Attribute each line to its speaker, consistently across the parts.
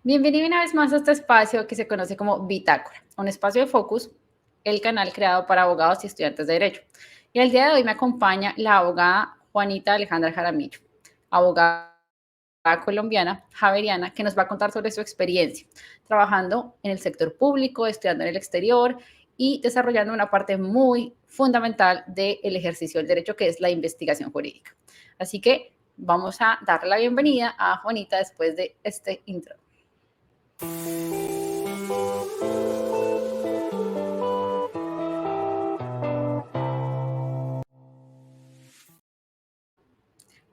Speaker 1: Bienvenido una vez más a este espacio que se conoce como Bitácora, un espacio de Focus, el canal creado para abogados y estudiantes de Derecho. Y el día de hoy me acompaña la abogada Juanita Alejandra Jaramillo, abogada colombiana, javeriana, que nos va a contar sobre su experiencia trabajando en el sector público, estudiando en el exterior y desarrollando una parte muy fundamental del ejercicio del derecho, que es la investigación jurídica. Así que vamos a darle la bienvenida a Juanita después de este intro.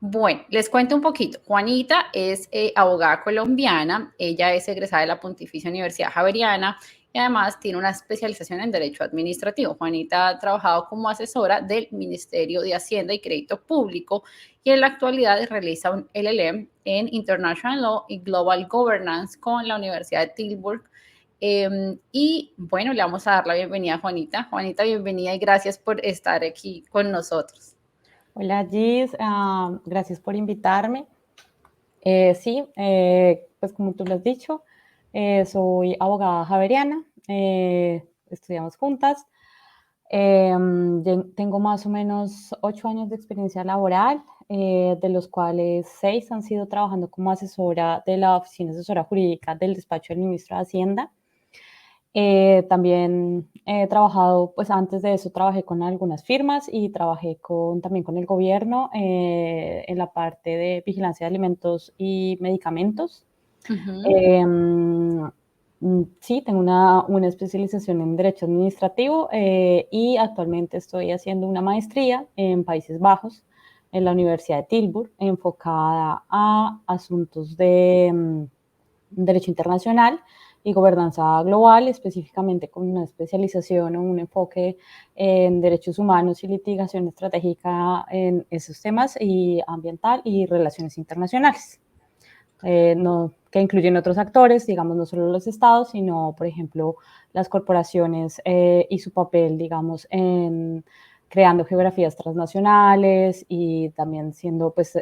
Speaker 1: Bueno, les cuento un poquito. Juanita es abogada colombiana, ella es egresada de la Pontificia Universidad Javeriana y además tiene una especialización en Derecho Administrativo. Juanita ha trabajado como asesora del Ministerio de Hacienda y Crédito Público y en la actualidad realiza un LLM en International Law y Global Governance con la Universidad de Tilburg. Y bueno, le vamos a dar la bienvenida a Juanita. Juanita, bienvenida y gracias por estar aquí con nosotros.
Speaker 2: Hola Gis, gracias por invitarme. Sí, pues como tú lo has dicho, soy abogada javeriana, estudiamos juntas. Tengo más o menos 8 años de experiencia laboral, de los cuales 6 han sido trabajando como asesora de la Oficina Asesora Jurídica del Despacho del Ministro de Hacienda. También he trabajado, pues antes de eso trabajé con algunas firmas y trabajé también con el gobierno en la parte de vigilancia de alimentos y medicamentos. Sí, tengo una especialización en Derecho Administrativo y actualmente estoy haciendo una maestría en Países Bajos, en la Universidad de Tilburg, enfocada a asuntos de Derecho Internacional y Gobernanza Global, específicamente con una especialización o un enfoque en derechos humanos y litigación estratégica en esos temas, y ambiental y relaciones internacionales. Que incluyen otros actores, digamos, no solo los estados, sino, por ejemplo, las corporaciones y su papel, digamos, en creando geografías transnacionales y también siendo pues,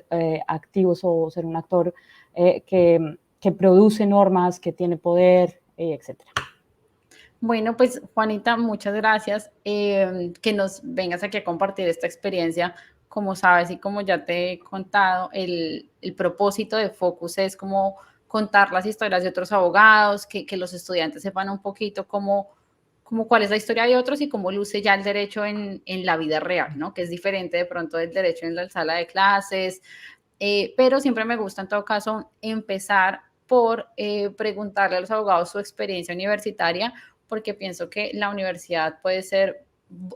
Speaker 2: activos o ser un actor que produce normas, que tiene poder, etcétera.
Speaker 1: Bueno, pues Juanita, muchas gracias que nos vengas aquí a compartir esta experiencia. Como sabes y como ya te he contado, el propósito de Focus es como contar las historias de otros abogados, que los estudiantes sepan un poquito cómo cuál es la historia de otros y cómo luce ya el derecho en la vida real, ¿no? Que es diferente de pronto del derecho en la sala de clases, pero siempre me gusta en todo caso empezar por preguntarle a los abogados su experiencia universitaria, porque pienso que la universidad puede ser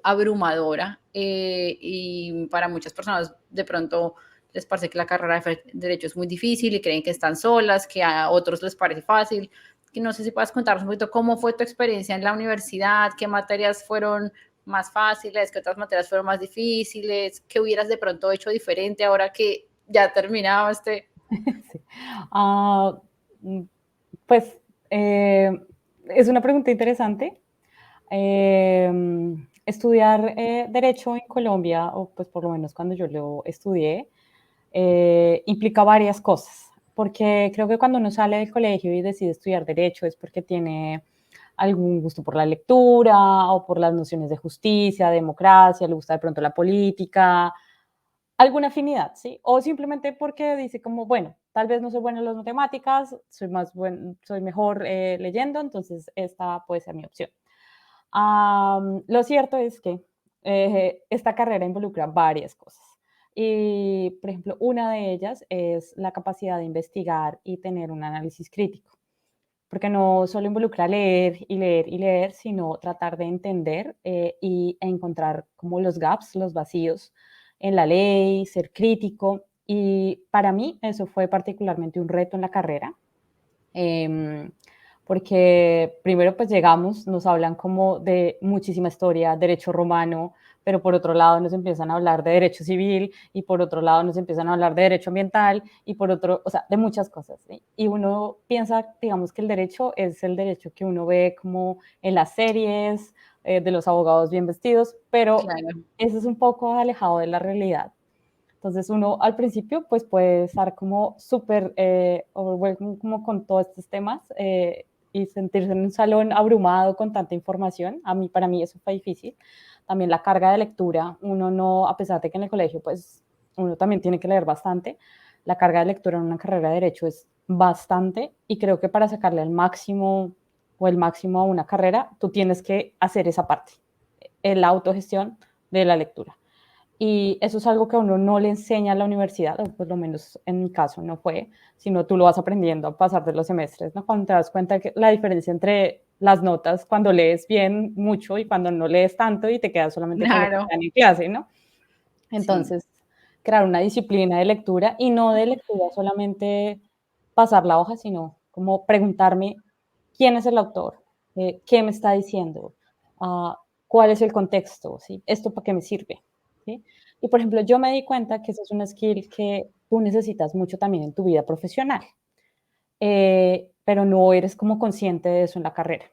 Speaker 1: abrumadora y para muchas personas de pronto les parece que la carrera de derecho es muy difícil y creen que están solas, que a otros les parece fácil. Y no sé si puedes contarnos un poquito cómo fue tu experiencia en la universidad, qué materias fueron más fáciles, qué otras materias fueron más difíciles, qué hubieras de pronto hecho diferente ahora que ya terminaba este.
Speaker 2: Sí. Pues es una pregunta interesante. Estudiar derecho en Colombia, o pues por lo menos cuando yo lo estudié, implica varias cosas, porque creo que cuando uno sale del colegio y decide estudiar derecho es porque tiene algún gusto por la lectura o por las nociones de justicia, democracia, le gusta de pronto la política, alguna afinidad, ¿sí? O simplemente porque dice como, bueno, tal vez no soy buena en las matemáticas, soy mejor leyendo, entonces esta puede ser mi opción. Lo cierto es que esta carrera involucra varias cosas. Y, por ejemplo, una de ellas es la capacidad de investigar y tener un análisis crítico, porque no solo involucra leer y leer y leer, sino tratar de entender e encontrar como los gaps, los vacíos en la ley, ser crítico. Y para mí eso fue particularmente un reto en la carrera, eh, porque primero pues llegamos, nos hablan como de muchísima historia, derecho romano, pero por otro lado nos empiezan a hablar de derecho civil y por otro lado nos empiezan a hablar de derecho ambiental y por otro, o sea, de muchas cosas, ¿sí? Y uno piensa, digamos, que el derecho es el derecho que uno ve como en las series de los abogados bien vestidos, pero
Speaker 1: Claro.
Speaker 2: eso es un poco alejado de la realidad. Entonces uno al principio pues puede estar como súper overwhelmed como con todos estos temas y sentirse en un salón abrumado con tanta información. Para mí eso fue difícil. También la carga de lectura, uno no, a pesar de que en el colegio pues uno también tiene que leer bastante, la carga de lectura en una carrera de derecho es bastante y creo que para sacarle el máximo o el máximo a una carrera, tú tienes que hacer esa parte, la autogestión de la lectura. Y eso es algo que a uno no le enseña a la universidad, o por lo menos en mi caso no fue, sino tú lo vas aprendiendo a pasar de los semestres, ¿no? Cuando te das cuenta que la diferencia entre las notas cuando lees bien mucho y cuando no lees tanto y te quedas solamente con lo que
Speaker 1: Claro,
Speaker 2: están en clase, ¿no?
Speaker 1: sí,
Speaker 2: Entonces, crear una disciplina de lectura y no de lectura solamente pasar la hoja, sino como preguntarme quién es el autor, qué me está diciendo, cuál es el contexto, ¿sí? ¿Esto para qué me sirve? ¿Sí? Y por ejemplo, yo me di cuenta que esa es una skill que tú necesitas mucho también en tu vida profesional, pero no eres como consciente de eso en la carrera.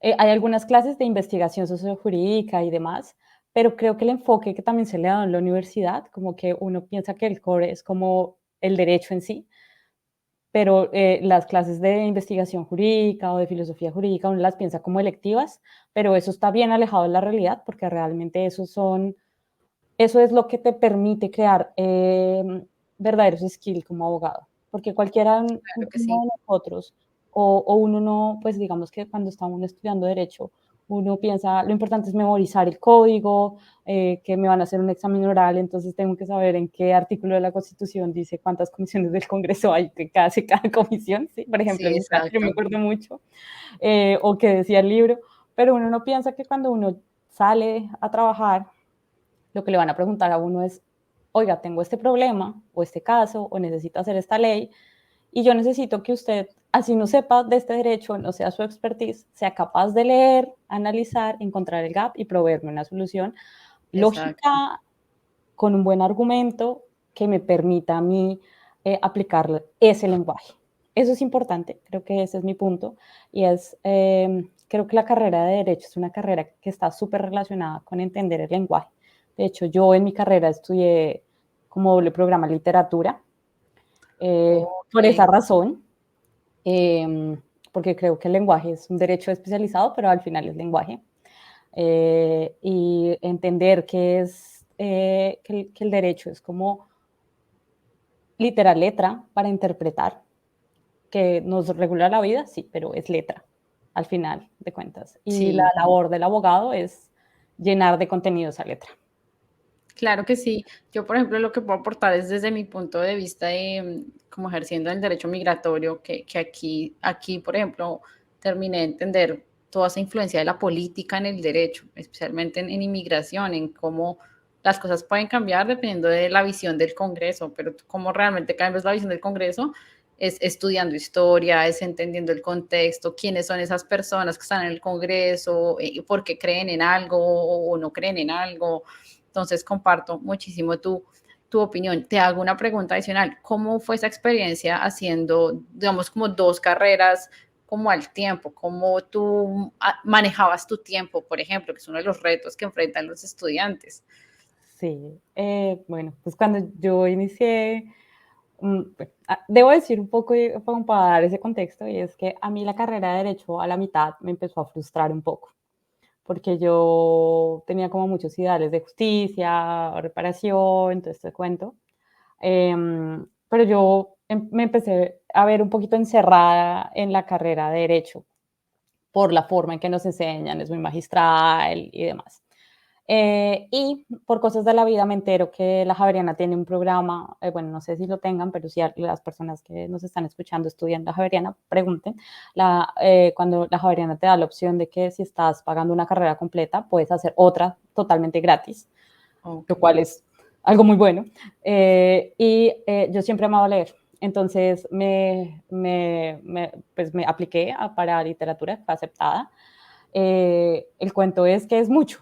Speaker 2: Hay algunas clases de investigación sociojurídica y demás, pero creo que el enfoque que también se le ha dado en la universidad, como que uno piensa que el core es como el derecho en sí, pero las clases de investigación jurídica o de filosofía jurídica uno las piensa como electivas, pero eso está bien alejado de la realidad porque realmente eso es lo que te permite crear verdaderos skills como abogado, porque cualquiera uno
Speaker 1: claro que sí.
Speaker 2: de nosotros, o uno no, pues digamos que cuando está uno estudiando derecho, uno piensa, lo importante es memorizar el código, que me van a hacer un examen oral, entonces tengo que saber en qué artículo de la Constitución dice cuántas comisiones del Congreso hay que hace cada comisión, ¿sí? Por ejemplo,
Speaker 1: Sí,
Speaker 2: en mi caso yo me
Speaker 1: exacto.
Speaker 2: acuerdo mucho, o que decía el libro, pero uno no piensa que cuando uno sale a trabajar, lo que le van a preguntar a uno es, oiga, tengo este problema o este caso o necesito hacer esta ley y yo necesito que usted, así no sepa de este derecho, no sea su expertise, sea capaz de leer, analizar, encontrar el gap y proveerme una solución
Speaker 1: Exacto.
Speaker 2: lógica, con un buen argumento que me permita a mí aplicar ese lenguaje. Eso es importante, creo que ese es mi punto, y creo que la carrera de Derecho es una carrera que está súper relacionada con entender el lenguaje. De hecho, yo en mi carrera estudié como doble programa literatura, por esa
Speaker 1: Ok,
Speaker 2: razón, porque creo que el lenguaje es un derecho especializado, pero al final es lenguaje. Y entender que el derecho es como literal letra para interpretar, que nos regula la vida, sí, pero es letra al final de cuentas. Y la
Speaker 1: sí.
Speaker 2: labor del abogado es llenar de contenido esa letra.
Speaker 1: Claro que sí. Yo, por ejemplo, lo que puedo aportar es desde mi punto de vista de como ejerciendo el derecho migratorio, que aquí, por ejemplo, terminé de entender toda esa influencia de la política en el derecho, especialmente en inmigración, en cómo las cosas pueden cambiar dependiendo de la visión del Congreso, pero cómo realmente cambias la visión del Congreso es estudiando historia, es entendiendo el contexto, quiénes son esas personas que están en el Congreso, por qué creen en algo o no creen en algo. Entonces, comparto muchísimo tu opinión. Te hago una pregunta adicional. ¿Cómo fue esa experiencia haciendo, digamos, como dos carreras como al tiempo? ¿Cómo tú manejabas tu tiempo, por ejemplo, que es uno de los retos que enfrentan los estudiantes?
Speaker 2: Sí, bueno, pues cuando yo inicié, debo decir un poco como para dar ese contexto, y es que a mí la carrera de Derecho a la mitad me empezó a frustrar un poco, porque yo tenía como muchos ideales de justicia, reparación, todo este cuento. Pero yo me empecé a ver un poquito encerrada en la carrera de Derecho por la forma en que nos enseñan, es muy magistral y demás. Y por cosas de la vida me entero que la Javeriana tiene un programa, bueno, no sé si lo tengan, pero si las personas que nos están escuchando estudian la Javeriana, pregunten, cuando la Javeriana te da la opción de que si estás pagando una carrera completa, puedes hacer otra totalmente gratis,
Speaker 1: Ok,
Speaker 2: lo cual es algo muy bueno. Yo siempre amaba leer, entonces pues me apliqué para literatura, fue aceptada. El cuento es que es mucho,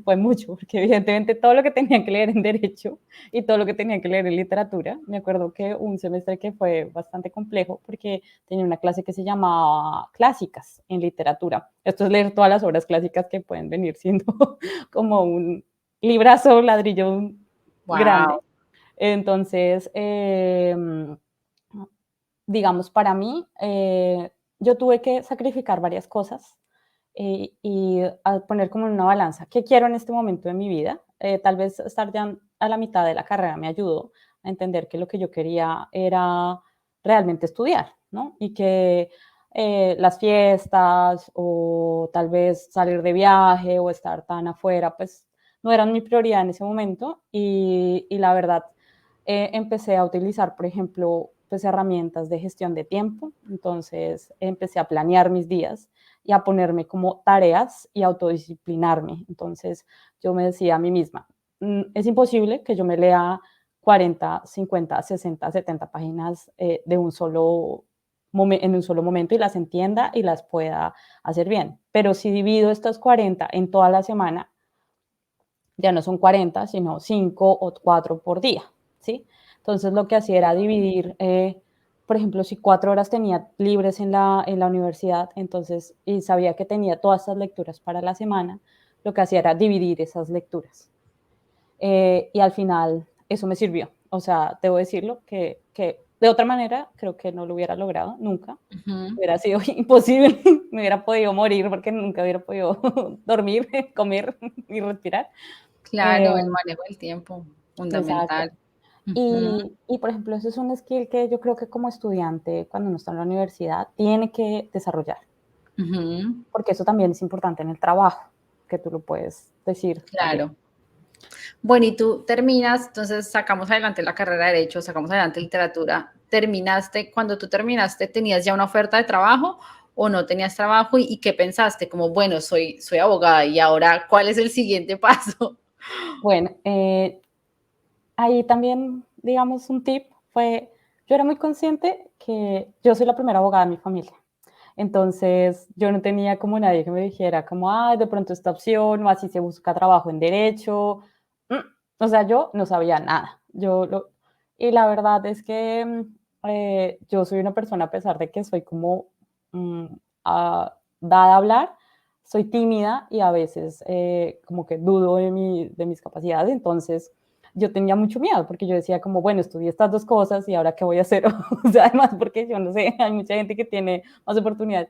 Speaker 2: fue mucho, porque evidentemente todo lo que tenía que leer en derecho y todo lo que tenía que leer en literatura, me acuerdo que un semestre que fue bastante complejo porque tenía una clase que se llamaba clásicas en literatura. Esto es leer todas las obras clásicas que pueden venir siendo como un librazo, ladrillo grande.
Speaker 1: Wow.
Speaker 2: Entonces, digamos, para mí, yo tuve que sacrificar varias cosas y a poner como en una balanza, ¿qué quiero en este momento de mi vida? Tal vez estar ya a la mitad de la carrera me ayudó a entender que lo que yo quería era realmente estudiar, ¿no? Y que las fiestas o tal vez salir de viaje o estar tan afuera, pues no eran mi prioridad en ese momento y la verdad empecé a utilizar, por ejemplo, pues herramientas de gestión de tiempo, entonces empecé a planear mis días y a ponerme como tareas y autodisciplinarme. Entonces yo me decía a mí misma, es imposible que yo me lea 40, 50, 60, 70 páginas de un solo en un solo momento y las entienda y las pueda hacer bien. Pero si divido estas 40 en toda la semana, ya no son 40, sino 5 o 4 por día, ¿sí? Entonces lo que hacía era dividir, por ejemplo, si 4 horas tenía libres en la universidad, entonces, y sabía que tenía todas estas lecturas para la semana, lo que hacía era dividir esas lecturas. Y al final eso me sirvió. O sea, debo decirlo que de otra manera creo que no lo hubiera logrado nunca.
Speaker 1: Ujú.
Speaker 2: Hubiera sido imposible, me hubiera podido morir porque nunca hubiera podido dormir, comer y respirar.
Speaker 1: Claro, el
Speaker 2: Eh,
Speaker 1: manejo del tiempo,
Speaker 2: exacto.
Speaker 1: fundamental. Ujú,
Speaker 2: Y, por ejemplo, ese es un skill que yo creo que como estudiante, cuando uno está en la universidad, tiene que desarrollar,
Speaker 1: ujú,
Speaker 2: porque eso también es importante en el trabajo, que tú lo puedes decir también.
Speaker 1: claro. Bueno, y tú terminas, entonces sacamos adelante la carrera de Derecho, sacamos adelante literatura. ¿Terminaste, cuando tú terminaste, tenías ya una oferta de trabajo o no tenías trabajo? ¿Y qué pensaste? Como, bueno, soy abogada y ahora, ¿cuál es el siguiente paso?
Speaker 2: Bueno, ahí también, digamos, un tip fue, yo era muy consciente que yo soy la primera abogada de mi familia. Entonces, yo no tenía como nadie que me dijera como, ay, de pronto esta opción, o así se busca trabajo en derecho. Mm, O sea, yo no sabía nada. Y la verdad es que yo soy una persona, a pesar de que soy como mm, dada a hablar, soy tímida y a veces como que dudo de mis capacidades. Entonces, yo tenía mucho miedo porque yo decía como, bueno, estudié estas dos cosas y ahora qué voy a hacer. O sea, además porque yo no sé, hay mucha gente que tiene más oportunidades.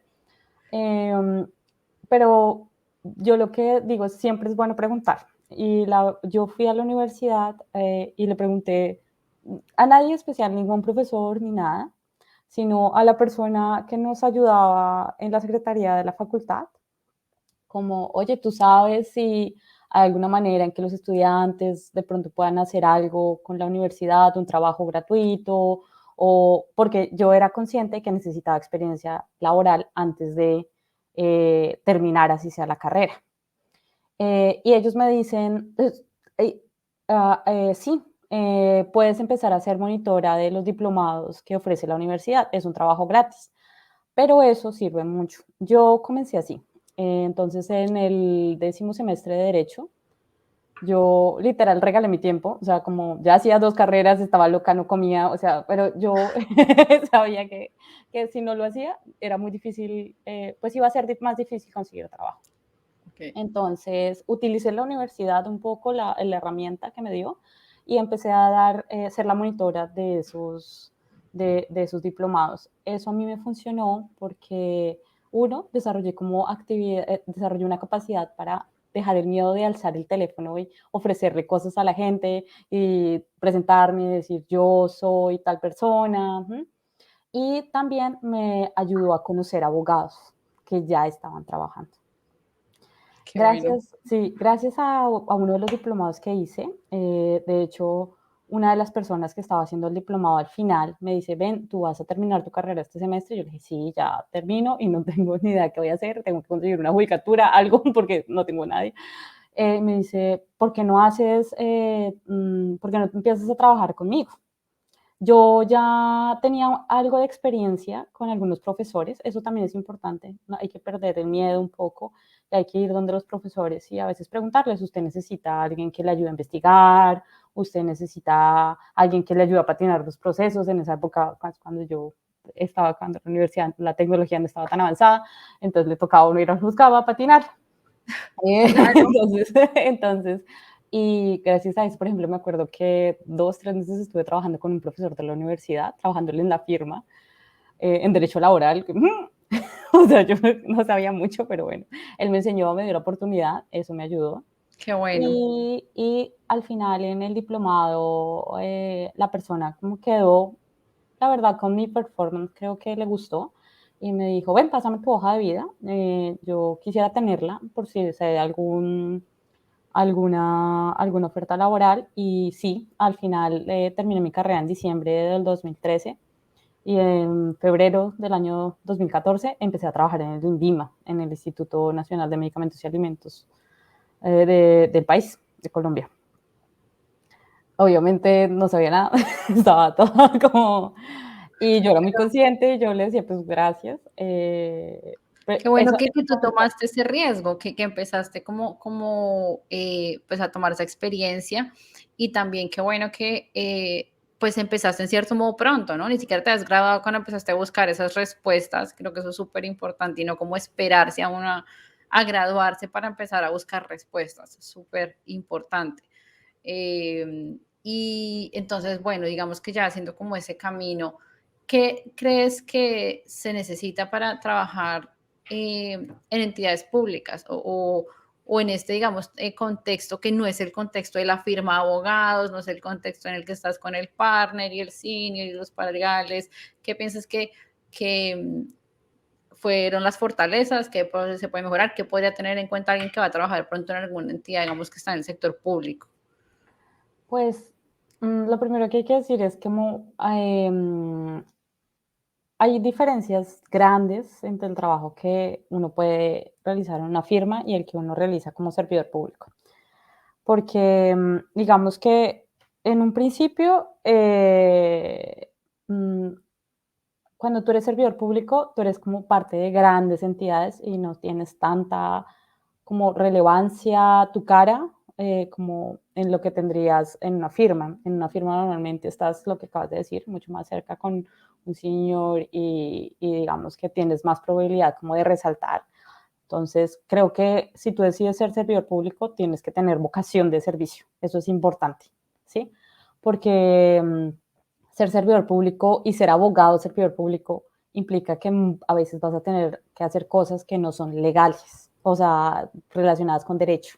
Speaker 2: Em, pero yo lo que digo es siempre es bueno preguntar. Yo fui a la universidad y le pregunté a nadie especial, ningún profesor ni nada, sino a la persona que nos ayudaba en la secretaría de la facultad, como, oye, ¿tú sabes si hay alguna manera en que los estudiantes de pronto puedan hacer algo con la universidad, un trabajo gratuito? O porque yo era consciente que necesitaba experiencia laboral antes de terminar así sea la carrera. Y ellos me dicen, eh, sí, puedes empezar a ser monitora de los diplomados que ofrece la universidad, es un trabajo gratis, pero eso sirve mucho. Yo comencé así. Entonces, en el 10º semestre de Derecho, yo literal regalé mi tiempo, o sea, como ya hacía 2 carreras, estaba loca, no comía, o sea, pero yo sabía que si no lo hacía era muy difícil, pues iba a ser más difícil conseguir trabajo.
Speaker 1: Okay.
Speaker 2: Entonces, utilicé la universidad un poco, la herramienta que me dio, y empecé a ser la monitora de esos diplomados. Eso a mí me funcionó porque, uno, desarrollé una capacidad para dejar el miedo de alzar el teléfono y ofrecerle cosas a la gente y presentarme, decir yo soy tal persona. Y también me ayudó a conocer abogados que ya estaban trabajando.
Speaker 1: Qué bueno.
Speaker 2: Gracias a uno de los diplomados que hice, de hecho, una de las personas que estaba haciendo el diplomado al final me dice, ven, tú vas a terminar tu carrera este semestre. Yo le dije, sí, ya termino y no tengo ni idea qué voy a hacer, tengo que conseguir una judicatura, algo, porque no tengo nadie. Me dice, ¿por qué no empiezas a trabajar conmigo? Yo ya tenía algo de experiencia con algunos profesores, eso también es importante, ¿no? Hay que perder el miedo un poco, y hay que ir donde los profesores y a veces preguntarles, ¿usted necesita a alguien que le ayude a investigar? ¿Usted necesita a alguien que le ayude a patinar los procesos? En esa época, cuando yo estaba en la universidad, la tecnología no estaba tan avanzada, entonces le tocaba a uno ir a buscar a patinar.
Speaker 1: Claro.
Speaker 2: Entonces, entonces Y gracias a eso, por ejemplo, me acuerdo que 2, 3 meses estuve trabajando con un profesor de la universidad, trabajándole en la firma, en derecho laboral. O sea, yo no sabía mucho, pero bueno, él me enseñó, me dio la oportunidad, eso me ayudó.
Speaker 1: Qué bueno.
Speaker 2: Y al final en el diplomado, la persona como quedó, la verdad, con mi performance, creo que le gustó y me dijo, ven, pásame tu hoja de vida, yo quisiera tenerla por si se da alguna oferta laboral. Y sí, al final terminé mi carrera en diciembre del 2013 y en febrero del año 2014 empecé a trabajar en el INVIMA, en el Instituto Nacional de Medicamentos y Alimentos del país, de Colombia. Obviamente no sabía nada, estaba todo como... Y yo era muy consciente, yo le decía, pues gracias.
Speaker 1: Qué bueno
Speaker 2: Eso,
Speaker 1: que tú tomaste ese riesgo, que empezaste como pues a tomar esa experiencia y también qué bueno que pues empezaste en cierto modo pronto, ¿no? Ni siquiera te has graduado cuando empezaste a buscar esas respuestas, creo que eso es súper importante y no como esperarse a graduarse para empezar a buscar respuestas, es súper importante. Y entonces, bueno, digamos que ya haciendo como ese camino, ¿qué crees que se necesita para trabajar en entidades públicas o en este, digamos, contexto que no es el contexto de la firma de abogados, no es el contexto en el que estás con el partner y el senior y los paralegales? ¿Qué piensas que fueron las fortalezas, que se puede mejorar, que podría tener en cuenta alguien que va a trabajar pronto en alguna entidad, digamos, que está en el sector público?
Speaker 2: pues lo primero que hay que decir es que hay diferencias grandes entre el trabajo que uno puede realizar en una firma y el que uno realiza como servidor público. Porque digamos que en un principio, mm, cuando tú eres servidor público, tú eres como parte de grandes entidades y no tienes tanta como relevancia tu cara, como en lo que tendrías en una firma. En una firma normalmente estás, lo que acabas de decir, mucho más cerca con un señor y digamos que tienes más probabilidad como de resaltar. Entonces, creo que si tú decides ser servidor público, tienes que tener vocación de servicio. Eso es importante, ¿sí? Porque ser servidor público y ser abogado servidor público implica que a veces vas a tener que hacer cosas que no son legales, o sea, relacionadas con derecho,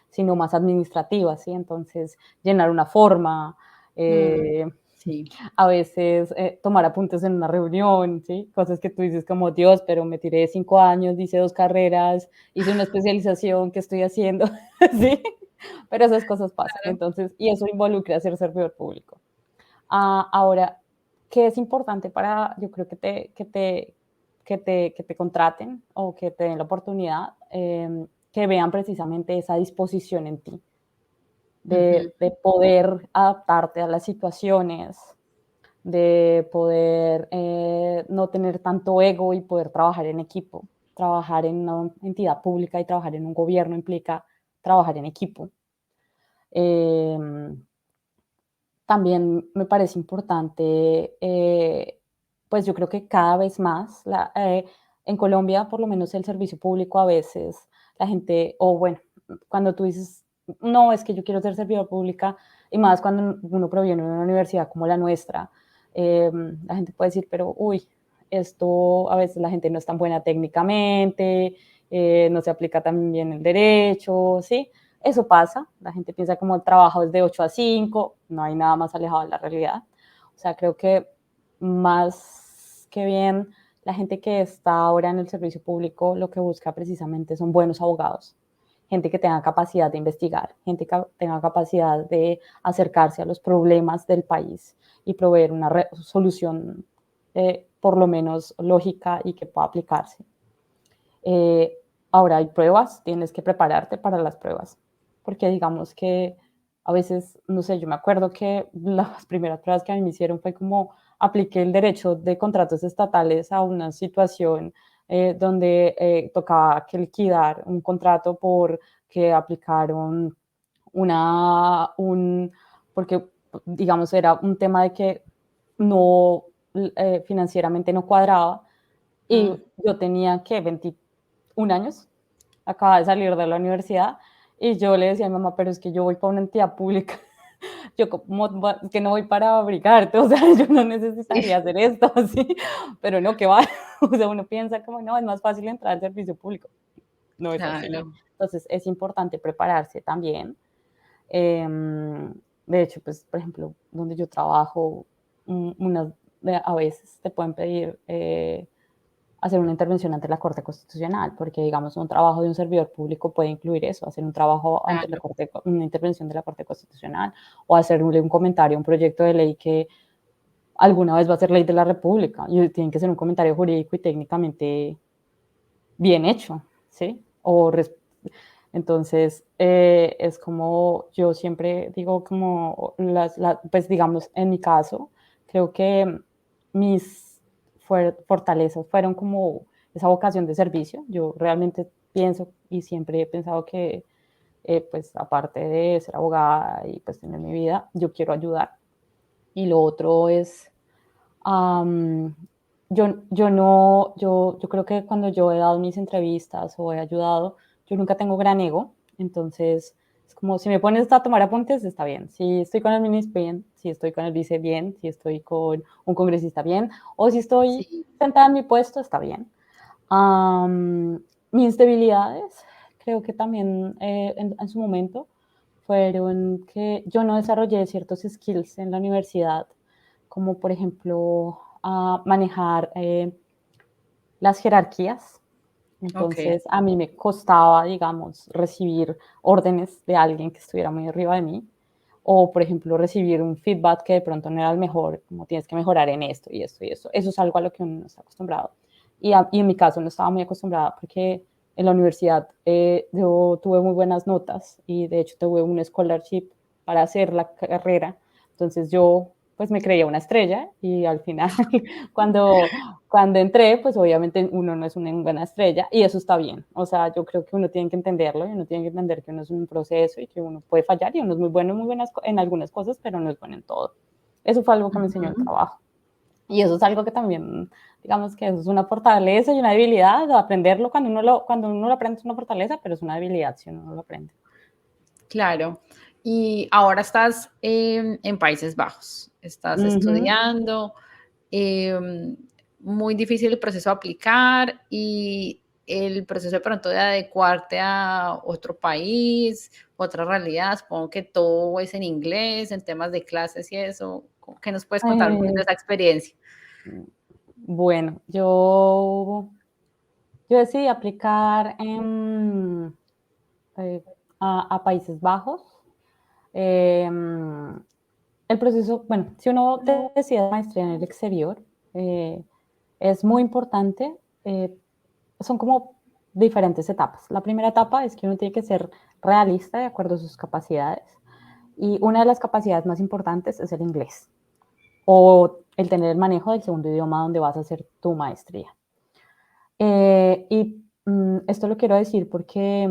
Speaker 2: sino más administrativas, ¿sí? Entonces, llenar una forma,
Speaker 1: Mm,
Speaker 2: eh,
Speaker 1: sí.
Speaker 2: a veces tomar apuntes en una reunión, ¿sí? Cosas que tú dices como, Dios, pero me tiré 5 años, hice 2 carreras, hice una especialización que estoy haciendo, ¿sí? Pero esas cosas pasan,
Speaker 1: Claro.
Speaker 2: entonces, y eso involucra ser servidor público. Ahora, ¿qué es importante para, yo creo que te contraten o que te den la oportunidad? Que vean precisamente esa disposición en ti,
Speaker 1: Ujú.
Speaker 2: de poder adaptarte a las situaciones, de poder no tener tanto ego y poder trabajar en equipo. Trabajar en una entidad pública y trabajar en un gobierno implica trabajar en equipo. Em, También me parece importante, pues yo creo que cada vez más, en Colombia, por lo menos el servicio público, a veces la gente, o bueno, cuando tú dices, no, es que yo quiero ser servidor pública, y más cuando uno proviene de una universidad como la nuestra, la gente puede decir, pero uy, esto a veces la gente no es tan buena técnicamente, no se aplica tan bien el derecho, ¿sí? Eso pasa, la gente piensa como el trabajo es de 8 a 5, no hay nada más alejado de la realidad. O sea, creo que más que bien la gente que está ahora en el servicio público lo que busca precisamente son buenos abogados, gente que tenga capacidad de investigar, gente que tenga capacidad de acercarse a los problemas del país y proveer una solución por lo menos lógica y que pueda aplicarse. Eh, Ahora hay pruebas, tienes que prepararte para las pruebas, porque digamos que a veces, no sé, yo me acuerdo que las primeras pruebas que a mí me hicieron fue como apliqué el derecho de contratos estatales a una situación donde tocaba que liquidar un contrato porque aplicaron porque digamos era un tema de que no, financieramente no cuadraba y
Speaker 1: Mm,
Speaker 2: yo tenía que 21 años, acababa de salir de la universidad Y yo le decía a mi mamá, pero es que yo voy para una entidad pública, yo que no voy para abrigarte, o sea, yo no necesitaría
Speaker 1: Sí,
Speaker 2: hacer esto, ¿sí? Pero no, que va, o sea, uno piensa como, no, es más fácil entrar al servicio público. No es así.
Speaker 1: claro.
Speaker 2: Entonces, es importante prepararse también. Em, de hecho, pues, por ejemplo, donde yo trabajo, a veces te pueden pedir hacer una intervención ante la Corte Constitucional, porque digamos un trabajo de un servidor público puede incluir eso, hacer un trabajo ante la
Speaker 1: Claro,
Speaker 2: Corte, una intervención de la Corte Constitucional, o hacerle un comentario a un proyecto de ley que alguna vez va a ser ley de la República, y tiene que ser un comentario jurídico y técnicamente bien hecho, ¿sí? Entonces, es como yo siempre digo, como pues digamos, en mi caso, creo que mis fortalezas fueron como esa vocación de servicio. Yo realmente pienso y siempre he pensado que, pues aparte de ser abogada y pues tener mi vida, yo quiero ayudar. Y lo otro es, um, yo no, yo creo que cuando yo he dado mis entrevistas o he ayudado, yo nunca tengo gran ego, entonces es como si me pones a tomar apuntes, está bien. Si estoy con el ministro, bien. Si estoy con el vice, bien. Si estoy con un congresista, bien. O si estoy
Speaker 1: sí,
Speaker 2: sentada en mi puesto, está bien. Um, Mis debilidades, creo que también en su momento, fueron que yo no desarrollé ciertos skills en la universidad, como por ejemplo manejar las jerarquías.
Speaker 1: ok.
Speaker 2: Entonces, a mí me costaba, digamos, recibir órdenes de alguien que estuviera muy arriba de mí, o, por ejemplo, recibir un feedback que de pronto no era el mejor, como tienes que mejorar en esto y esto y eso. Eso es algo a lo que uno no está acostumbrado. Y en mi caso no estaba muy acostumbrada porque en la universidad yo tuve muy buenas notas y de hecho tuve un scholarship para hacer la carrera. Entonces yo pues me creía una estrella y al final cuando cuando entré, pues obviamente uno no es una buena estrella y eso está bien. O sea, yo creo que uno tiene que entenderlo y uno tiene que entender que uno es un proceso y que uno puede fallar y uno es muy bueno muy buenas, en algunas cosas, pero no es bueno en todo. Eso fue algo que me enseñó el
Speaker 1: Ujú.
Speaker 2: trabajo. Y eso es algo que también, digamos que eso es una fortaleza y una debilidad. Aprenderlo cuando uno lo aprende es una fortaleza, pero es una debilidad si uno no lo aprende.
Speaker 1: Claro. Y ahora estás en Países Bajos, estás
Speaker 2: Uh -huh.
Speaker 1: estudiando, em, muy difícil el proceso de aplicar y el proceso de pronto de adecuarte a otro país, otra realidad. Supongo que todo es en inglés, en temas de clases y eso. ¿Qué nos puedes contar un poquito de
Speaker 2: eh,
Speaker 1: esa experiencia?
Speaker 2: bueno, yo decidí aplicar eh, a Países Bajos. Eh, el proceso, bueno, si uno decide maestría en el exterior, eh, es muy importante, son como diferentes etapas. La primera etapa es que uno tiene que ser realista de acuerdo a sus capacidades y una de las capacidades más importantes es el inglés o el tener el manejo del segundo idioma donde vas a hacer tu maestría. Esto lo quiero decir porque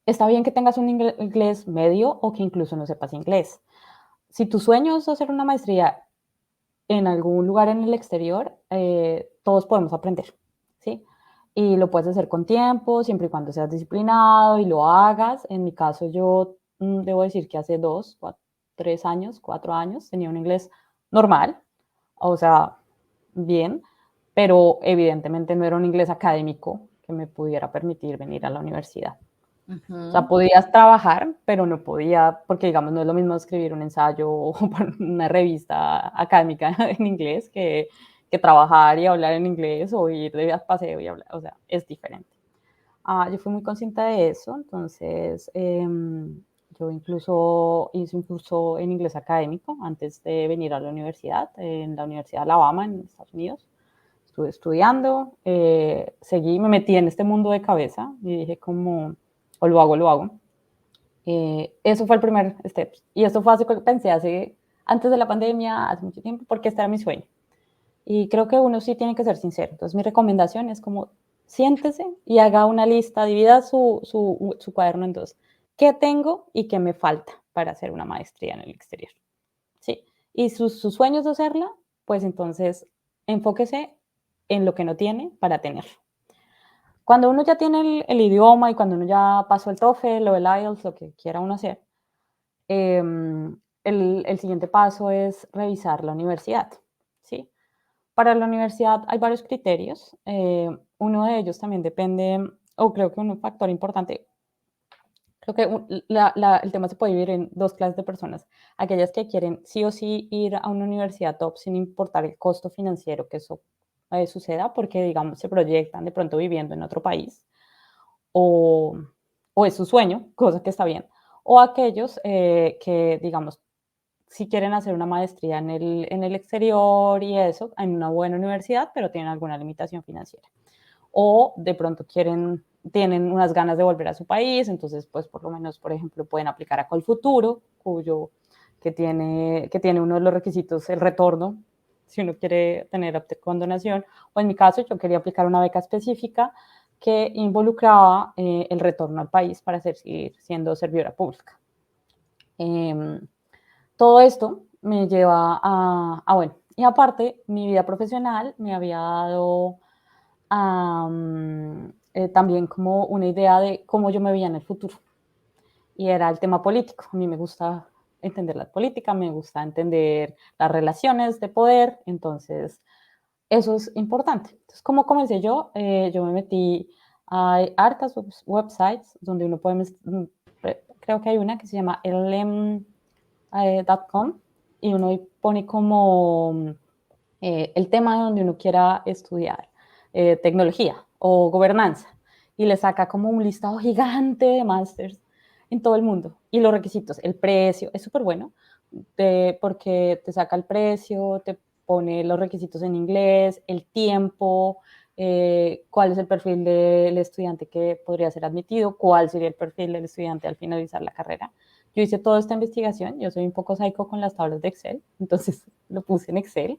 Speaker 2: está bien que tengas un inglés medio o que incluso no sepas inglés. Si tu sueño es hacer una maestría en algún lugar en el exterior, todos podemos aprender, ¿sí? Y lo puedes hacer con tiempo, siempre y cuando seas disciplinado y lo hagas. En mi caso, yo debo decir que hace 3 años, 4 años, tenía un inglés normal, o sea, bien, pero evidentemente no era un inglés académico que me pudiera permitir venir a la universidad. O sea,
Speaker 1: Ujú.
Speaker 2: podías trabajar, pero no podía, porque digamos, no es lo mismo escribir un ensayo o para una revista académica en inglés que trabajar y hablar en inglés o ir de paseo y hablar, o sea, es diferente. Yo fui muy consciente de eso, entonces yo incluso hice un curso en inglés académico antes de venir a la universidad, en la Universidad de Alabama, en Estados Unidos. Estuve estudiando, seguí, me metí en este mundo de cabeza y dije como, o lo hago, lo hago. Eso fue el primer step. Y esto fue pensé hace, antes de la pandemia, hace mucho tiempo, porque este era mi sueño. Y creo que uno sí tiene que ser sincero. Entonces mi recomendación es como, siéntese y haga una lista, divida su cuaderno en dos. ¿Qué tengo y qué me falta para hacer una maestría en el exterior? ¿Sí? Y sus sueños de hacerla, pues entonces enfóquese en lo que no tiene para tenerlo. Cuando uno ya tiene el idioma y cuando uno ya pasó el TOEFL o el IELTS, lo que quiera uno hacer, el siguiente paso es revisar la universidad, ¿sí? Para la universidad hay varios criterios. Uno de ellos también depende, o creo que un factor importante, creo que el tema se puede dividir en dos clases de personas. Aquellas que quieren sí o sí ir a una universidad top sin importar el costo financiero que eso suceda, porque digamos se proyectan de pronto viviendo en otro país o, o es su sueño, cosa que está bien. O aquellos que, digamos, si quieren hacer una maestría en el exterior y eso, en una buena universidad, pero tienen alguna limitación financiera. O de pronto tienen unas ganas de volver a su país, entonces, pues por lo menos, por ejemplo, pueden aplicar a Colfuturo, que tiene uno de los requisitos, el retorno, si uno quiere tener con donación. O en mi caso, yo quería aplicar una beca específica que involucraba el retorno al país para seguir siendo servidora pública. Todo esto me lleva bueno, y aparte, mi vida profesional me había dado también como una idea de cómo yo me veía en el futuro. Y era el tema político. A mí me gusta entender la política, me gusta entender las relaciones de poder, entonces eso es importante. Entonces, ¿cómo comencé yo? Yo me metí, hay hartas websites donde uno puede, creo que hay una que se llama lm.com y uno pone como el tema donde uno quiera estudiar, tecnología o gobernanza, y le saca como un listado gigante de másters en todo el mundo. Y los requisitos, el precio, es súper bueno, porque te saca el precio, te pone los requisitos en inglés, el tiempo, cuál es el perfil del estudiante que podría ser admitido, cuál sería el perfil del estudiante al finalizar la carrera. Yo hice toda esta investigación, yo soy un poco psycho con las tablas de Excel, entonces lo puse en Excel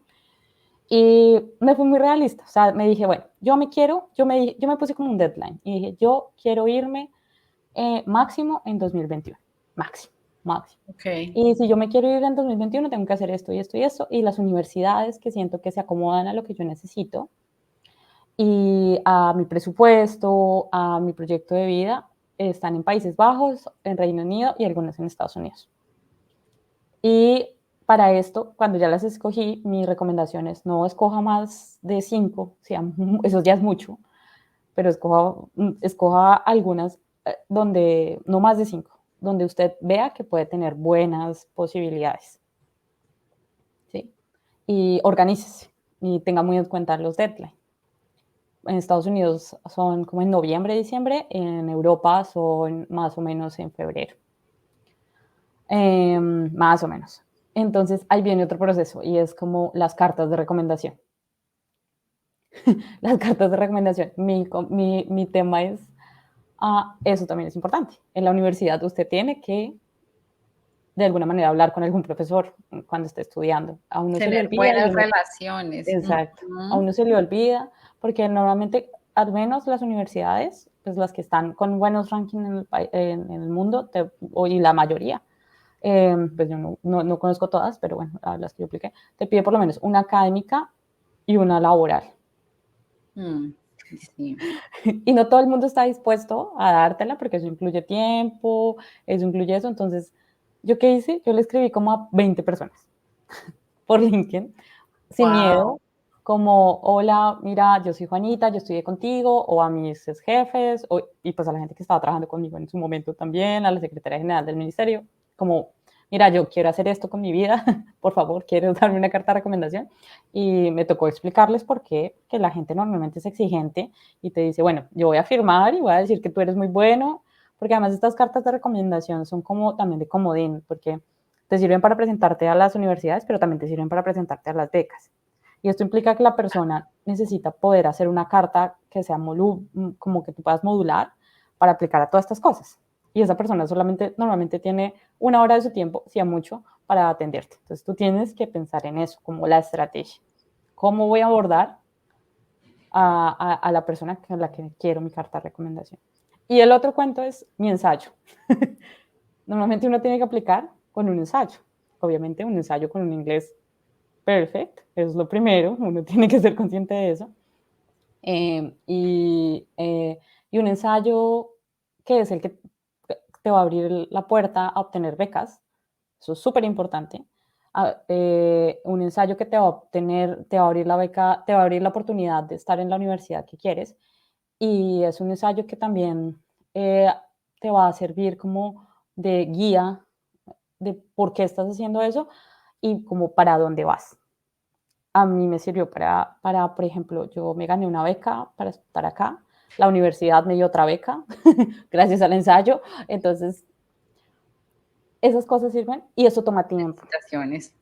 Speaker 2: y me fui muy realista, o sea, me dije, bueno, yo me puse como un deadline y dije, yo quiero irme máximo en 2021, máximo, máximo.
Speaker 1: Ok.
Speaker 2: Y si yo me quiero ir en 2021, tengo que hacer esto y esto y esto, y las universidades que siento que se acomodan a lo que yo necesito y a mi presupuesto, a mi proyecto de vida, están en Países Bajos, en Reino Unido y algunas en Estados Unidos. Y para esto, cuando ya las escogí, mi recomendación es no escoja más de 5, eso ya es mucho, pero escoja algunas donde, no más de 5, donde usted vea que puede tener buenas posibilidades. ¿Sí? Y organícese y tenga muy en cuenta los deadlines. En Estados Unidos son como en noviembre, diciembre, en Europa son más o menos en febrero. Más o menos. Entonces ahí viene otro proceso y es como las cartas de recomendación. Las cartas de recomendación. Mi tema es, eso también es importante. En la universidad usted tiene que, de alguna manera, hablar con algún profesor cuando esté estudiando. A uno se le
Speaker 1: Tener
Speaker 2: olvida y
Speaker 1: buenas
Speaker 2: uno,
Speaker 1: relaciones.
Speaker 2: exacto, a
Speaker 1: Ujú.
Speaker 2: uno se le olvida porque normalmente, al menos las universidades, pues las que están con buenos rankings en el mundo, y la mayoría, pues yo no conozco todas, pero bueno, a las que yo apliqué, te pide por lo menos una académica y una laboral.
Speaker 1: Sí.
Speaker 2: Y no todo el mundo está dispuesto a dártela porque eso incluye tiempo, eso incluye eso. Entonces, ¿yo qué hice? Yo le escribí como a 20 personas por LinkedIn, sin
Speaker 1: Wow.
Speaker 2: miedo, como, hola, mira, yo soy Juanita, yo estudié contigo, o a mis jefes, y pues a la gente que estaba trabajando conmigo en su momento también, a la secretaria general del ministerio, como, mira, yo quiero hacer esto con mi vida, por favor, quiero darme una carta de recomendación. Y me tocó explicarles por qué, que la gente normalmente es exigente y te dice, bueno, yo voy a firmar y voy a decir que tú eres muy bueno, porque además estas cartas de recomendación son como también de comodín, porque te sirven para presentarte a las universidades, pero también te sirven para presentarte a las becas. Y esto implica que la persona necesita poder hacer una carta que sea como que tú puedas modular para aplicar a todas estas cosas. Y esa persona solamente normalmente tiene una hora de su tiempo, si a mucho, para atenderte. Entonces tú tienes que pensar en eso, como la estrategia. ¿Cómo voy a abordar a la persona con la que quiero mi carta de recomendación? Y el otro cuento es mi ensayo. Normalmente uno tiene que aplicar con un ensayo. Obviamente un ensayo con un inglés perfecto, eso es lo primero, uno tiene que ser consciente de eso. Y un ensayo que es el que te va a abrir la puerta a obtener becas, eso es súper importante. Un ensayo que te va a abrir la beca, te va a abrir la oportunidad de estar en la universidad que quieres, y es un ensayo que también eh, te va a servir como de guía de por qué estás haciendo eso y como para dónde vas. A mí me sirvió por ejemplo, yo me gané una beca para estar acá, la universidad me dio otra beca gracias al ensayo, entonces esas cosas sirven y eso toma tiempo.
Speaker 1: Felicitaciones.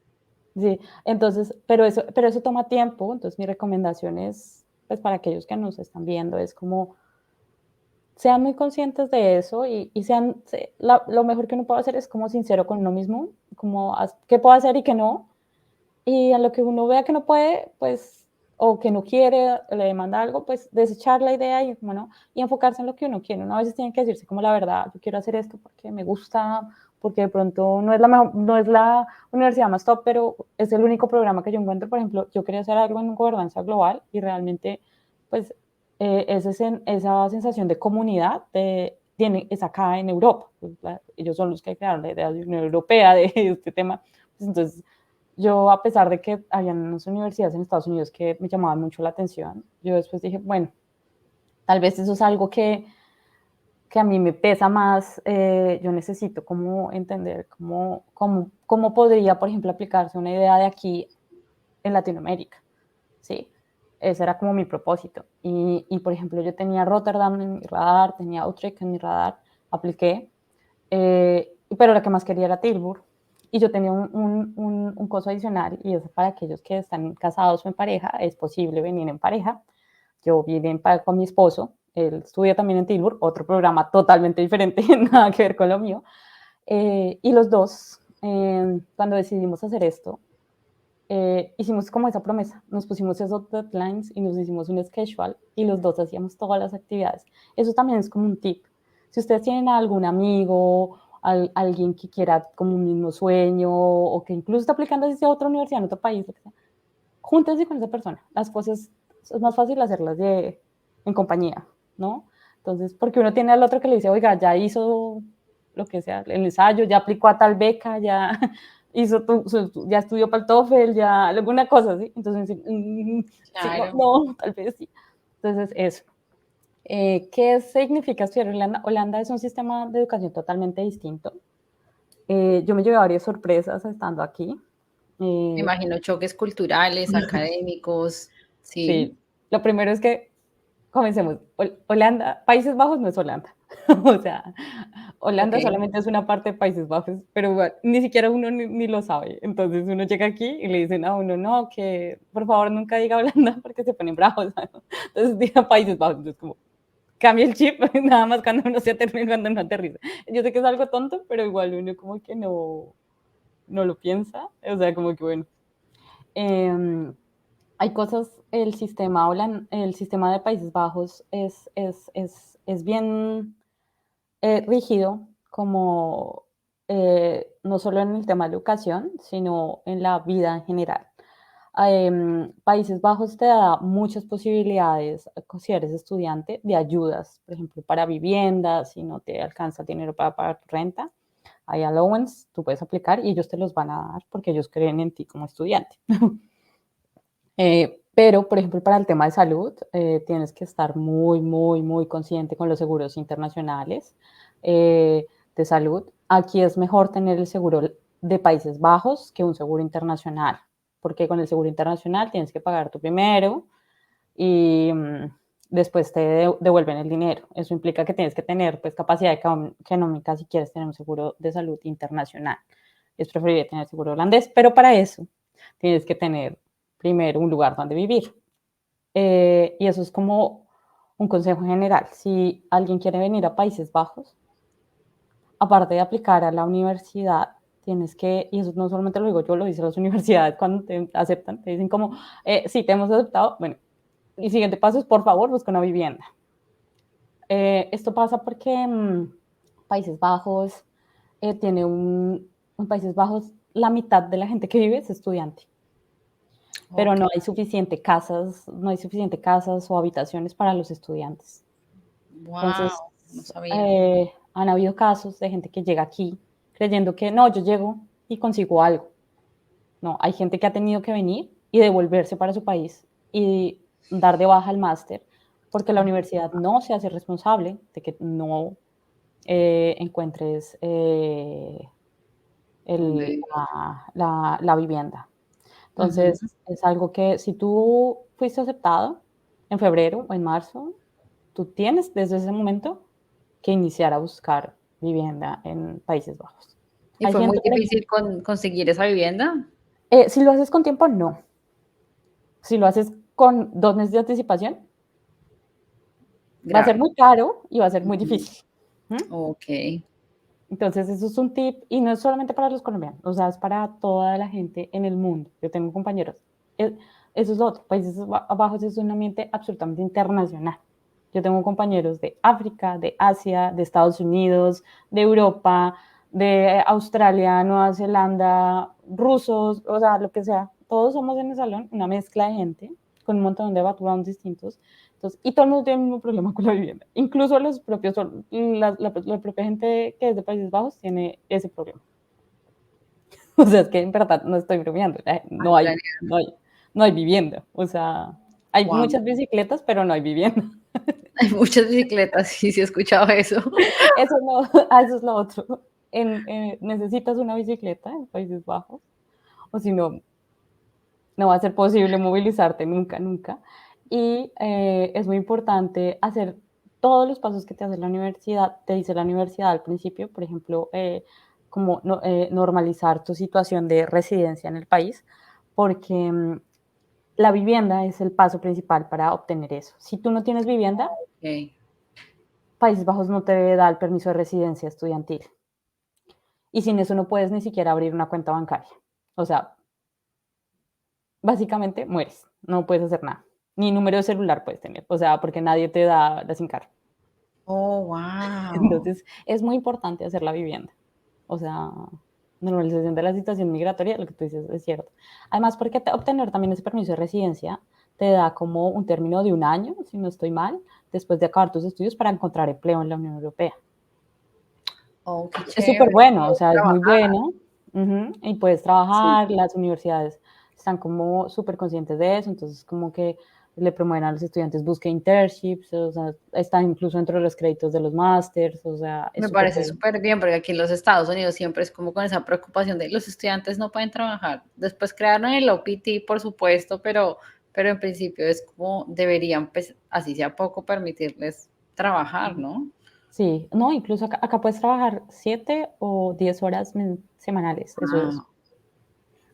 Speaker 2: Sí, entonces, pero eso toma tiempo, entonces mi recomendación es, pues para aquellos que nos están viendo, es como sean muy conscientes de eso y lo mejor que uno puede hacer es como sincero con uno mismo, como qué puedo hacer y qué no, y a lo que uno vea que no puede, pues, o que no quiere, le demanda algo, pues desechar la idea y, bueno, y enfocarse en lo que uno quiere. Uno a veces tiene que decirse como la verdad, yo quiero hacer esto porque me gusta, porque de pronto no es la mejor, no es la universidad más top, pero es el único programa que yo encuentro. Por ejemplo, yo quería hacer algo en gobernanza global y realmente, pues, esa sensación de comunidad es acá en Europa. Pues, ellos son los que crearon la idea de Unión Europea de este tema. Pues, entonces, yo, a pesar de que había unas universidades en Estados Unidos que me llamaban mucho la atención, yo después dije, bueno, tal vez eso es algo que a mí me pesa más, yo necesito como entender cómo podría, por ejemplo, aplicarse una idea de aquí en Latinoamérica, ¿sí? Ese era como mi propósito. Por ejemplo, yo tenía Rotterdam en mi radar, tenía Utrecht en mi radar, apliqué, pero lo que más quería era Tilburg. Y yo tenía un costo adicional, y es para aquellos que están casados o en pareja, es posible venir en pareja. Yo vine con mi esposo, él estudia también en Tilburg, otro programa totalmente diferente, nada que ver con lo mío. Y los dos, cuando decidimos hacer esto, hicimos como esa promesa, nos pusimos esos deadlines y nos hicimos un schedule y los dos hacíamos todas las actividades. Eso también es como un tip. Si ustedes tienen a algún amigo, alguien que quiera como un mismo sueño o que incluso está aplicando hacia otra universidad en otro país, lo que sea, júntense con esa persona. Las cosas es más fácil hacerlas en compañía, ¿no? Entonces, porque uno tiene al otro que le dice, oiga, ya hizo lo que sea, el ensayo, ya aplicó a tal beca, ya ya estudió para el TOEFL, ya alguna cosa, ¿sí? Entonces, sí, no,
Speaker 1: Claro.
Speaker 2: no, tal vez sí. Entonces, eso. ¿Qué significa estudiar en Holanda? Holanda es un sistema de educación totalmente distinto. Yo me llevé varias sorpresas estando aquí.
Speaker 1: Me
Speaker 2: Eh,
Speaker 1: imagino choques culturales, académicos,
Speaker 2: Sí,
Speaker 1: sí.
Speaker 2: lo primero es que comencemos. Holanda, Países Bajos no es Holanda. O sea,
Speaker 1: Ok.
Speaker 2: Holanda solamente es una parte de Países Bajos, pero igual, ni siquiera uno ni lo sabe. Entonces uno llega aquí y le dicen a uno, no, que por favor nunca diga Holanda porque se ponen bravos. Entonces diga Países Bajos. Entonces, como cambia el chip, nada más cuando uno se aterriza, cuando no aterriza. Yo sé que es algo tonto, pero igual uno como que no lo piensa. O sea, como que bueno. Eh, Hay cosas, el sistema de Países Bajos es bien rígido, como no solo en el tema de educación, sino en la vida en general. Países Bajos te da muchas posibilidades, si eres estudiante, de ayudas, por ejemplo, para viviendas, si no te alcanza el dinero para pagar tu renta, hay allowance, tú puedes aplicar y ellos te los van a dar porque ellos creen en ti como estudiante. Pero, por ejemplo, para el tema de salud, tienes que estar muy, muy, muy consciente con los seguros internacionales de salud. Aquí es mejor tener el seguro de Países Bajos que un seguro internacional, porque con el seguro internacional tienes que pagar tú primero y después te devuelven el dinero. Eso implica que tienes que tener pues, capacidad económica si quieres tener un seguro de salud internacional. Es preferible tener seguro holandés, pero para eso tienes que tener primero un lugar donde vivir. Y eso es como un consejo general. Si alguien quiere venir a Países Bajos, aparte de aplicar a la universidad, tienes que, y eso no solamente lo digo yo, lo dicen las universidades cuando te aceptan, te dicen como, sí, te hemos aceptado, bueno, el siguiente paso es, por favor, busca una vivienda. Esto pasa porque Países Bajos tiene un Países Bajos, la mitad de la gente que vive es estudiante. pero
Speaker 1: Ok,
Speaker 2: no hay suficiente casas o habitaciones para los estudiantes.
Speaker 1: wow,
Speaker 2: Entonces,
Speaker 1: no sabía.
Speaker 2: han habido casos de gente que llega aquí creyendo que no, yo llego y consigo algo. No, hay gente que ha tenido que venir y devolverse para su país y dar de baja el máster porque la
Speaker 1: Oh,
Speaker 2: universidad no se hace responsable de que no encuentres
Speaker 1: ¿dónde
Speaker 2: el,
Speaker 1: vivir?
Speaker 2: la vivienda.
Speaker 1: Ujú.
Speaker 2: Entonces, es algo que si tú fuiste aceptado en febrero o en marzo, tú tienes desde ese momento que iniciar a buscar vivienda en Países Bajos.
Speaker 1: ¿Y
Speaker 2: Hay
Speaker 1: fue muy
Speaker 2: gente, por ejemplo,
Speaker 1: difícil conseguir esa vivienda?
Speaker 2: si lo haces con tiempo, no. Si lo haces con 2 meses de anticipación, va a ser
Speaker 1: Grave.
Speaker 2: muy caro y va a ser muy
Speaker 1: Ujú.
Speaker 2: difícil. ¿Mm?
Speaker 1: Ok.
Speaker 2: Entonces, eso es un tip y no es solamente para los colombianos, o sea, es para toda la gente en el mundo. Yo tengo compañeros. eh, Eso es lo otro. Países Bajos es un ambiente absolutamente internacional. Yo tengo compañeros de África, de Asia, de Estados Unidos, de Europa, de Australia, Nueva Zelanda, rusos, o sea, lo que sea. Todos somos en el salón una mezcla de gente con un montón de backgrounds distintos. Entonces, y todo el mundo tiene el mismo problema con la vivienda. Incluso los propios, la propia gente que es de Países Bajos tiene ese problema. O sea, es que en verdad no estoy bromeando.
Speaker 1: Al planear.
Speaker 2: No hay vivienda. O sea, hay
Speaker 1: Wow.
Speaker 2: muchas bicicletas, pero no hay vivienda.
Speaker 1: Hay muchas bicicletas, sí, sí he escuchado eso.
Speaker 2: Eso, no, eso es lo otro. Necesitas una bicicleta en Países Bajos, o si no, no va a ser posible movilizarte nunca, nunca. Y es muy importante hacer todos los pasos que te hace la universidad, te dice la universidad al principio, por ejemplo, como normalizar tu situación de residencia en el país, porque la vivienda es el paso principal para obtener eso. Si tú no tienes vivienda,
Speaker 1: Ok.
Speaker 2: Países Bajos no te da el permiso de residencia estudiantil. Y sin eso no puedes ni siquiera abrir una cuenta bancaria. O sea, básicamente mueres, no puedes hacer nada. Ni número de celular puedes tener, o sea, porque nadie te da la SIM card.
Speaker 1: Oh, wow.
Speaker 2: Entonces, es muy importante hacer la vivienda. O sea, normalización de la situación migratoria, lo que tú dices es cierto. Además, porque obtener también ese permiso de residencia te da como un término de 1 año, si no estoy mal, después de acabar tus estudios para encontrar empleo en la Unión Europea.
Speaker 1: Oh, qué
Speaker 2: Es súper
Speaker 1: chévere.
Speaker 2: bueno, o
Speaker 1: Puedes
Speaker 2: sea, es muy
Speaker 1: trabajar.
Speaker 2: bueno. Y puedes
Speaker 1: Sí.
Speaker 2: trabajar, las universidades están como súper conscientes de eso, entonces como que le promueven a los estudiantes busquen internships, o sea, está incluso dentro de los créditos de los másters, o sea, es
Speaker 1: Me
Speaker 2: súper
Speaker 1: parece
Speaker 2: bueno.
Speaker 1: súper bien, porque aquí en los Estados Unidos siempre es como con esa preocupación de los estudiantes no pueden trabajar. Después crearon el OPT, por supuesto, pero en principio es como deberían, pues, así sea poco, permitirles trabajar, ¿no?
Speaker 2: Sí, no, incluso acá puedes trabajar 7 o 10 horas semanales, eso es.
Speaker 1: Ah,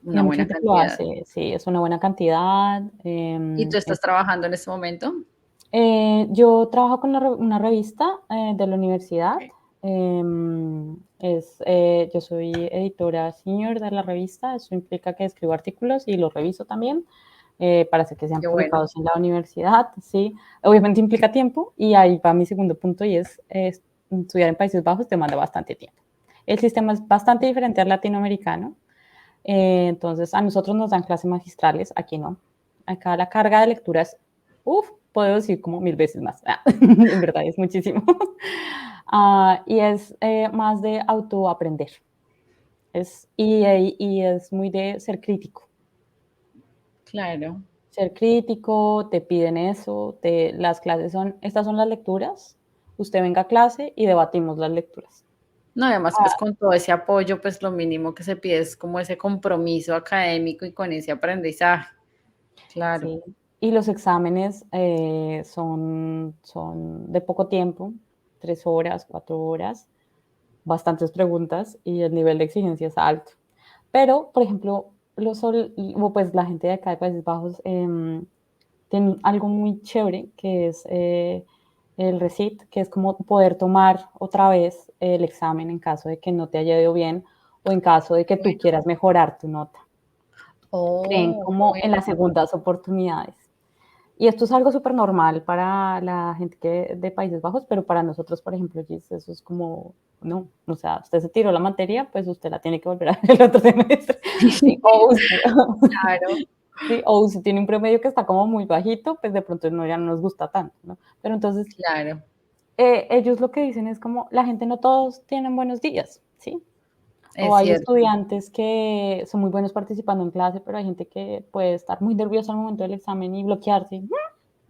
Speaker 2: Y
Speaker 1: una
Speaker 2: hay mucha
Speaker 1: buena
Speaker 2: gente que lo
Speaker 1: cantidad.
Speaker 2: hace, sí, es una buena cantidad.
Speaker 1: ¿Y tú estás trabajando en este momento?
Speaker 2: Yo trabajo con una revista de la universidad.
Speaker 1: Ok,
Speaker 2: Yo soy editora senior de la revista, eso implica que escribo artículos y los reviso también para hacer que sean
Speaker 1: qué bueno.
Speaker 2: publicados en la universidad, sí. Obviamente implica tiempo y ahí va mi segundo punto y es estudiar en Países Bajos te manda bastante tiempo. El sistema es bastante diferente al latinoamericano, entonces a nosotros nos dan clases magistrales, aquí no. Acá la carga de lecturas, uff, puedo decir como 1000 veces más. En verdad es muchísimo. Y es más de autoaprender. Y es muy de ser crítico.
Speaker 1: Claro.
Speaker 2: Ser crítico, te piden eso, las clases son, estas son las lecturas, usted venga a clase y debatimos las lecturas.
Speaker 1: No, además, pues
Speaker 2: Ah,
Speaker 1: con todo ese apoyo, pues lo mínimo que se pide es como ese compromiso académico y con ese aprendizaje. Claro.
Speaker 2: sí. Y los exámenes son de poco tiempo, 3 horas, 4 horas, bastantes preguntas y el nivel de exigencia es alto. Pero, por ejemplo, pues la gente de acá de Países Bajos tiene algo muy chévere que es el RECIT, que es como poder tomar otra vez el examen en caso de que no te haya ido bien o en caso de que tú
Speaker 1: Bueno.
Speaker 2: quieras mejorar tu nota. Creen
Speaker 1: Oh, qué
Speaker 2: como en las
Speaker 1: bueno.
Speaker 2: segundas oportunidades. Y esto es algo súper normal para la gente de Países Bajos, pero para nosotros, por ejemplo, Gis, eso es como, no, o sea, usted se tiró la materia, pues usted la tiene que volver a ver el otro semestre.
Speaker 1: Sí,
Speaker 2: O usted,
Speaker 1: claro.
Speaker 2: ¿sí? O si tiene un promedio que está como muy bajito, pues de pronto no, ya no nos gusta tanto, ¿no? Pero entonces,
Speaker 1: Claro,
Speaker 2: ellos lo que dicen es como, la gente no todos tienen buenos días, ¿sí? O
Speaker 1: es
Speaker 2: hay
Speaker 1: cierto.
Speaker 2: estudiantes que son muy buenos participando en clase, pero hay gente que puede estar muy nerviosa al momento del examen y bloquearse.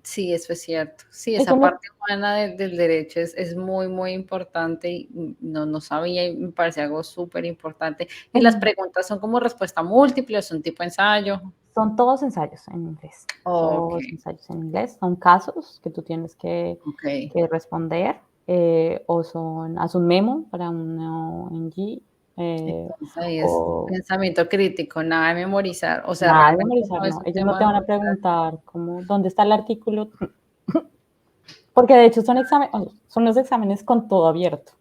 Speaker 1: Sí, eso es cierto. Sí,
Speaker 2: Eso
Speaker 1: esa
Speaker 2: me,
Speaker 1: parte humana del derecho es muy, muy importante y no sabía y me parece algo súper importante. Y las preguntas son como respuesta múltiple, son tipo ensayo.
Speaker 2: son todos ensayos en inglés.
Speaker 1: Ok,
Speaker 2: Todos ensayos en inglés. Son casos que tú tienes
Speaker 1: ok.
Speaker 2: que responder, o son, haz un memo para un ONG,
Speaker 1: Entonces ahí es
Speaker 2: o
Speaker 1: pensamiento crítico, nada de memorizar. O sea,
Speaker 2: nada de
Speaker 1: realmente
Speaker 2: memorizar,
Speaker 1: no es
Speaker 2: no.
Speaker 1: un
Speaker 2: Ellos no
Speaker 1: tema
Speaker 2: te
Speaker 1: de
Speaker 2: van a
Speaker 1: memorizar.
Speaker 2: preguntar cómo, dónde está el artículo, porque de hecho son exámenes, son los exámenes con todo abierto.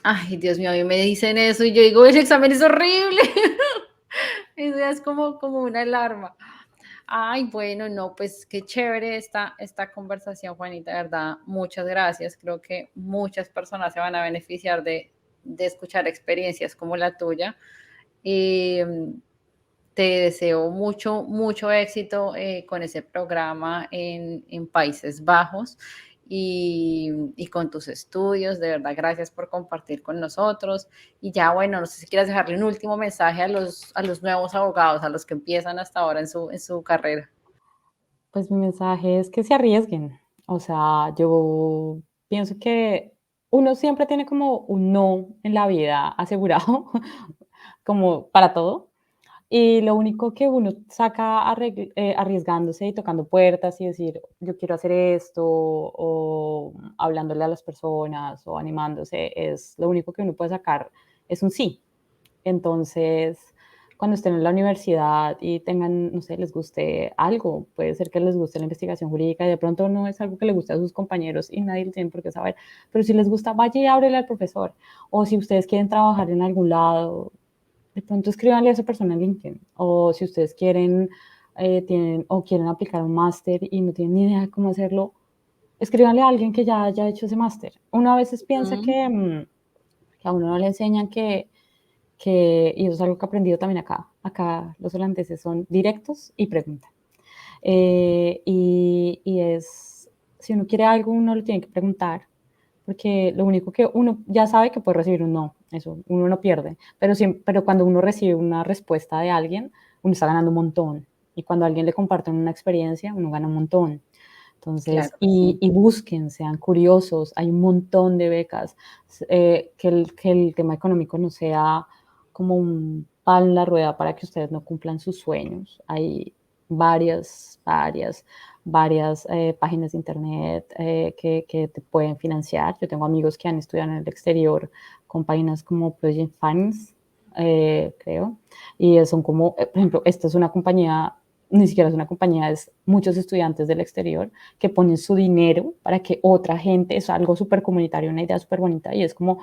Speaker 1: Ay, Dios mío, a mí me dicen eso y yo digo, el examen es horrible. Eso ya es como una alarma. Ay, bueno, no, pues qué chévere esta conversación, Juanita, de verdad, muchas gracias. Creo que muchas personas se van a beneficiar de escuchar experiencias como la tuya. Y te deseo mucho, mucho éxito con ese programa en Países Bajos y con tus estudios. De verdad, gracias por compartir con nosotros. Y ya, bueno, no sé si quieres dejarle un último mensaje a los nuevos abogados, a los que empiezan hasta ahora en su carrera.
Speaker 2: Pues mi mensaje es que se arriesguen. O sea, yo pienso que uno siempre tiene como un no en la vida asegurado, como para todo. Y lo único que uno saca arriesgándose y tocando puertas y decir, yo quiero hacer esto, o hablándole a las personas o animándose, es lo único que uno puede sacar, es un sí. Entonces, cuando estén en la universidad y tengan, no sé, les guste algo, puede ser que les guste la investigación jurídica y de pronto no es algo que le guste a sus compañeros y nadie lo tiene por qué saber, pero si les gusta, vaya y ábrele al profesor. O si ustedes quieren trabajar en algún lado, de pronto escríbanle a esa persona en LinkedIn. O si ustedes quieren, tienen o quieren aplicar un máster y no tienen ni idea de cómo hacerlo, escríbanle a alguien que ya haya hecho ese máster. Uno a veces piensa
Speaker 1: Mm,
Speaker 2: que a uno no le enseñan y eso es algo que he aprendido también acá. Acá los holandeses son directos y preguntan. Y es, si uno quiere algo, uno lo tiene que preguntar, porque lo único que uno ya sabe que puede recibir un no, eso uno no pierde, pero cuando uno recibe una respuesta de alguien, uno está ganando un montón. Y cuando a alguien le comparten una experiencia, uno gana un montón. Entonces,
Speaker 1: claro que sí.
Speaker 2: y busquen, sean curiosos, hay un montón de becas, que el tema económico no sea como un palo en la rueda para que ustedes no cumplan sus sueños. Hay varias páginas de internet que te pueden financiar. Yo tengo amigos que han estudiado en el exterior con páginas como Project Finance, creo, y son como, por ejemplo, esta es una compañía, ni siquiera es una compañía, es muchos estudiantes del exterior que ponen su dinero para que otra gente, es algo súper comunitario, una idea súper bonita, y es como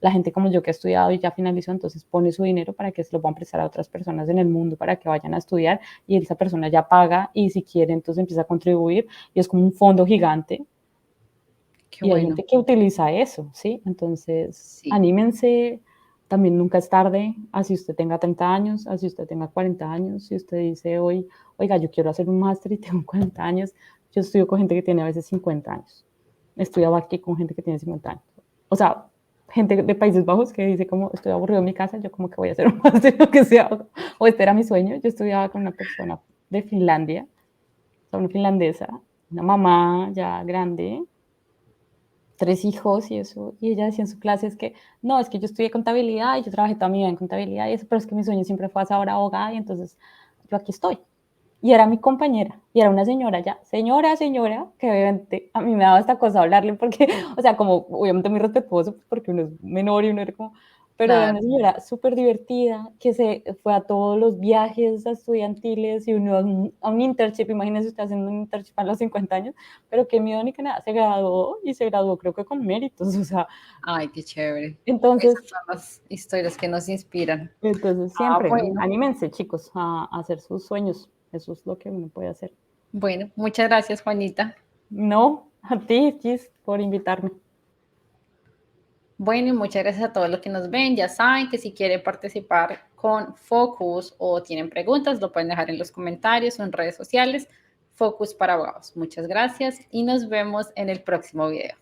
Speaker 2: la gente como yo que ha estudiado y ya finalizó, entonces pone su dinero para que se lo puedan prestar a otras personas en el mundo para que vayan a estudiar y esa persona ya paga y si quiere entonces empieza a contribuir y es como un fondo gigante
Speaker 1: Qué
Speaker 2: y hay
Speaker 1: bueno.
Speaker 2: gente que utiliza eso, ¿sí? Entonces,
Speaker 1: Sí.
Speaker 2: anímense, también nunca es tarde, así usted tenga 30 años, así usted tenga 40 años, si usted dice hoy, oiga, yo quiero hacer un máster y tengo 40 años, yo estudio con gente que tiene a veces 50 años, estudiaba aquí con gente que tiene 50 años, o sea, gente de Países Bajos que dice como estoy aburrido en mi casa, yo como que voy a hacer un máster, lo que sea, o este era mi sueño, yo estudiaba con una persona de Finlandia, o sea, una finlandesa, una mamá ya grande, tres hijos y eso, y ella decía en su clase es que, no, es que yo estudié contabilidad y yo trabajé toda mi vida en contabilidad y eso, pero es que mi sueño siempre fue ser ahora abogada y entonces yo aquí estoy. Y era mi compañera, y era una señora ya, señora, que obviamente a mí me daba esta cosa hablarle porque, o sea, como obviamente muy respetuoso, porque uno es menor y uno era como, pero era
Speaker 1: Claro.
Speaker 2: una señora súper divertida, que se fue a todos los viajes estudiantiles y uno a un internship, imagínense usted haciendo un internship a los 50 años, pero qué miedo ni que nada, se graduó y se graduó creo que con méritos, o sea,
Speaker 1: Ay, qué chévere.
Speaker 2: entonces,
Speaker 1: Esas son las historias que nos inspiran.
Speaker 2: entonces
Speaker 1: Ah,
Speaker 2: siempre,
Speaker 1: bueno.
Speaker 2: anímense chicos a hacer sus sueños, eso es lo que uno puede hacer.
Speaker 1: Bueno, muchas gracias, Juanita.
Speaker 2: No, a ti, Gis, por invitarme.
Speaker 1: Bueno, y muchas gracias a todos los que nos ven. Ya saben que si quieren participar con Focus o tienen preguntas, lo pueden dejar en los comentarios o en redes sociales. Focus para Abogados. Muchas gracias y nos vemos en el próximo video.